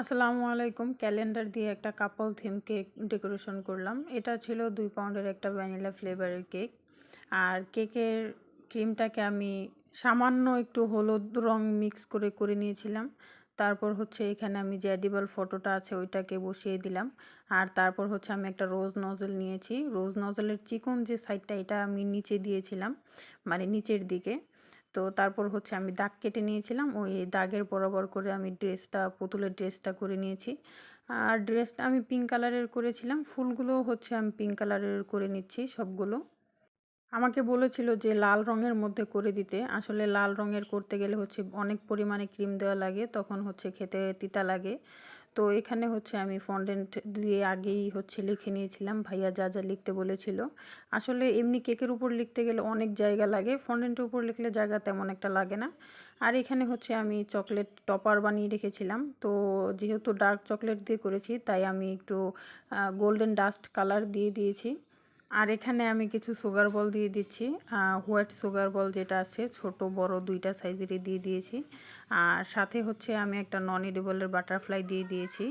আসসালামু আলাইকুম। ক্যালেন্ডার দিয়ে একটা কাপল থিম কেক ডেকোরেশন করলাম। এটা ছিল 2 পাউন্ডের একটা ভ্যানিলা ফ্লেভারের কেক। আর কেকের ক্রিমটাকে আমি সামান্য একটু হলুদ রং মিক্স করে নিয়েছিলাম। তারপর হচ্ছে এখানে আমি যে এডিবল ফটোটা আছে ওইটাকে বসিয়ে দিলাম। আর তারপর হচ্ছে আমি একটা রোজ নজল নিয়েছি। রোজ নজলের চিকন যে সাইডটা এটা আমি নিচে দিয়েছিলাম, মানে নিচের দিকে। তো তারপর হচ্ছে আমি দাগ কেটে নিয়েছিলাম, ওই দাগের বরাবর করে আমি পুতুলের ড্রেসটা করে নিয়েছি। আর ড্রেসটা আমি পিঙ্ক কালারের করেছিলাম, ফুলগুলোও হচ্ছে আমি পিঙ্ক কালারের করে নিচ্ছি সবগুলো। আমাকে বলেছিল যে লাল রঙের মধ্যে করে দিতে। আসলে লাল রঙের করতে গেলে হচ্ছে অনেক পরিমাণে ক্রিম দেওয়া লাগে, তখন হচ্ছে খেতে তিতা লাগে। তো এখানে হচ্ছে আমি ফন্ডেন্ট দিয়ে আগেই হচ্ছে লিখে নিয়েছিলাম ভাইয়া যা যা লিখতে বলেছিল। আসলে এমনি কেকের উপর লিখতে গেলে অনেক জায়গা লাগে, ফন্ডেন্টের উপর লিখলে জায়গা তেমন একটা লাগে না। আর এখানে হচ্ছে আমি চকলেট টপার বানিয়ে রেখেছিলাম। তো যেহেতু ডার্ক চকলেট দিয়ে করেছি তাই আমি একটু গোল্ডেন ডাস্ট কালার দিয়ে দিয়েছি। আর এখানে আমি কিছু সুগার বল দিয়ে দিচ্ছি। হোয়াইট সুগার বল যেটা আছে ছোট বড় দুইটা সাইজেরই দিয়ে দিয়েছি। আর সাথে হচ্ছে আমি একটা নন এডিবলের বাটারফ্লাই দিয়ে দিয়েছি।